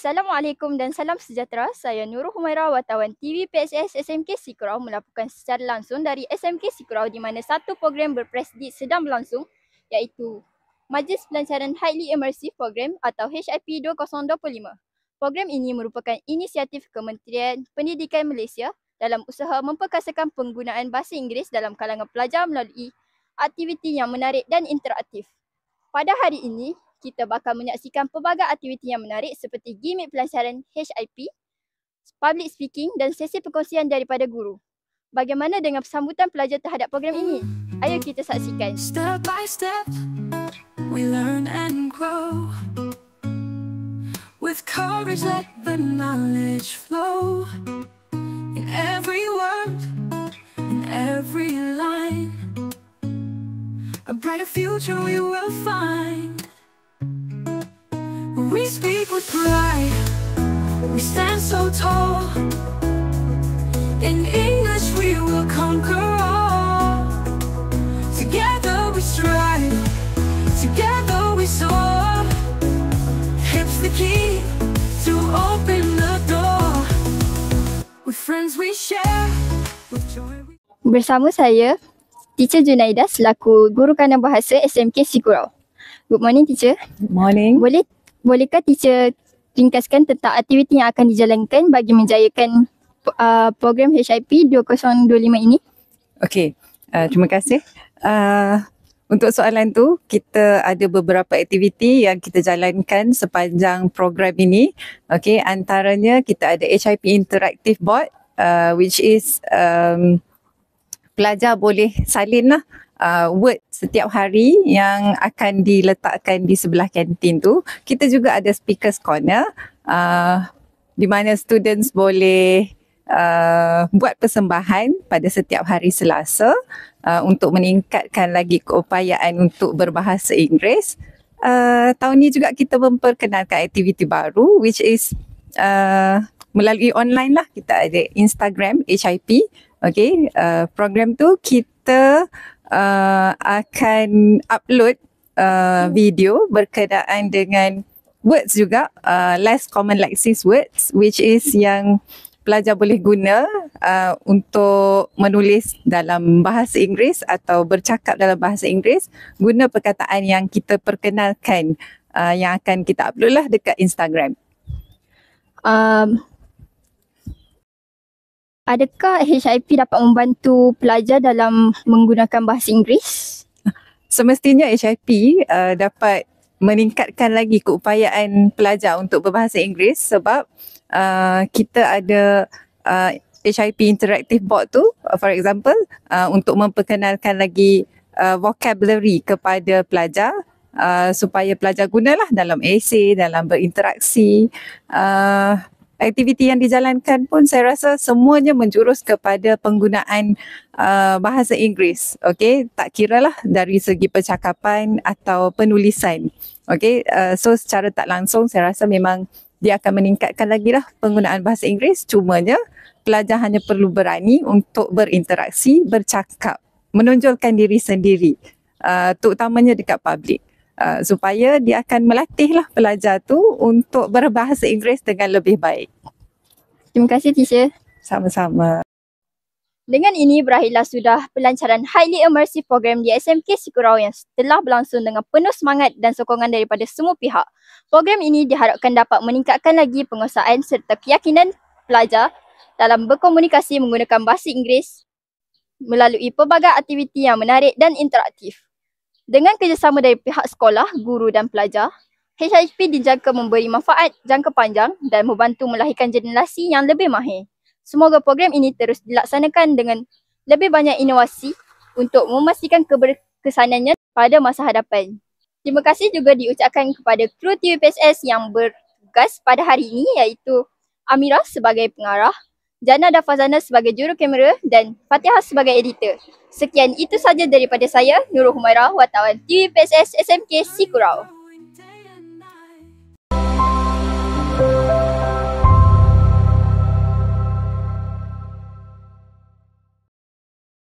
Assalamualaikum dan salam sejahtera. Saya Nurul Humairah, wartawan TV PSS SMK Sikurau melaporkan secara langsung dari SMK Sikurau di mana satu program berprestij sedang berlangsung iaitu Majlis Pelancaran Highly Immersive Program atau HIP 2025. Program ini merupakan inisiatif Kementerian Pendidikan Malaysia dalam usaha memperkasakan penggunaan bahasa Inggeris dalam kalangan pelajar melalui aktiviti yang menarik dan interaktif. Pada hari ini, kita bakal menyaksikan pelbagai aktiviti yang menarik seperti gimmick pelancaran HIP, public speaking dan sesi perkongsian daripada guru. Bagaimana dengan sambutan pelajar terhadap program ini? Ayo kita saksikan. Step by step, we learn and grow. With courage, let the knowledge flow. In every word, in every line, a brighter future we will find. We speak with pride, we stand so tall. In English we will conquer all. Together we strive, together we soar. Hips the key to open the door. With friends we share, with joy we... Bersama saya, Teacher Junaida selaku Guru Kanan Bahasa SMK Sikurau. Good morning, Teacher. Good morning. Bolehkah Teacher ringkaskan tentang aktiviti yang akan dijalankan bagi menjayakan program HIP 2025 ini? Okey, terima kasih. Untuk soalan tu, kita ada beberapa aktiviti yang kita jalankan sepanjang program ini. Okey, antaranya kita ada HIP Interactive Board, which is pelajar boleh salin lah word setiap hari yang akan diletakkan di sebelah kantin tu. Kita juga ada Speakers Corner di mana students boleh buat persembahan pada setiap hari Selasa untuk meningkatkan lagi keupayaan untuk berbahasa Inggeris. Tahun ni juga kita memperkenalkan aktiviti baru which is melalui online lah. Kita ada Instagram HIP. Okay, program tu kita akan upload video berkenaan dengan words juga, less common lexics words which is yang pelajar boleh guna untuk menulis dalam bahasa Inggeris atau bercakap dalam bahasa Inggeris guna perkataan yang kita perkenalkan yang akan kita upload lah dekat Instagram. Adakah HIP dapat membantu pelajar dalam menggunakan bahasa Inggeris? Semestinya HIP dapat meningkatkan lagi keupayaan pelajar untuk berbahasa Inggeris sebab kita ada HIP Interactive Board tu, for example, untuk memperkenalkan lagi vocabulary kepada pelajar supaya pelajar gunalah dalam esei, dalam berinteraksi. Aktiviti yang dijalankan pun saya rasa semuanya menjurus kepada penggunaan bahasa Inggeris. Okey, tak kiralah dari segi percakapan atau penulisan. Okey, so secara tak langsung saya rasa memang dia akan meningkatkan lagi lah penggunaan bahasa Inggeris. Cumanya pelajar hanya perlu berani untuk berinteraksi, bercakap, menonjolkan diri sendiri, terutamanya dekat publik. Supaya dia akan melatihlah pelajar tu untuk berbahasa Inggeris dengan lebih baik. Terima kasih, Teacher. Sama-sama. Dengan ini berakhirlah sudah pelancaran Highly Immersive Program di SMK Sikurau yang telah berlangsung dengan penuh semangat dan sokongan daripada semua pihak. Program ini diharapkan dapat meningkatkan lagi penguasaan serta keyakinan pelajar dalam berkomunikasi menggunakan bahasa Inggeris melalui pelbagai aktiviti yang menarik dan interaktif. Dengan kerjasama dari pihak sekolah, guru dan pelajar, HIP dijangka memberi manfaat jangka panjang dan membantu melahirkan generasi yang lebih mahir. Semoga program ini terus dilaksanakan dengan lebih banyak inovasi untuk memastikan keberkesanannya pada masa hadapan. Terima kasih juga diucapkan kepada kru TV PSS yang bertugas pada hari ini iaitu Amirah sebagai pengarah, Jana Dafazana sebagai juru kamera dan Fatihah sebagai editor. Sekian itu saja daripada saya, Nurul Humairah, wartawan TV PSS SMK Sikurau.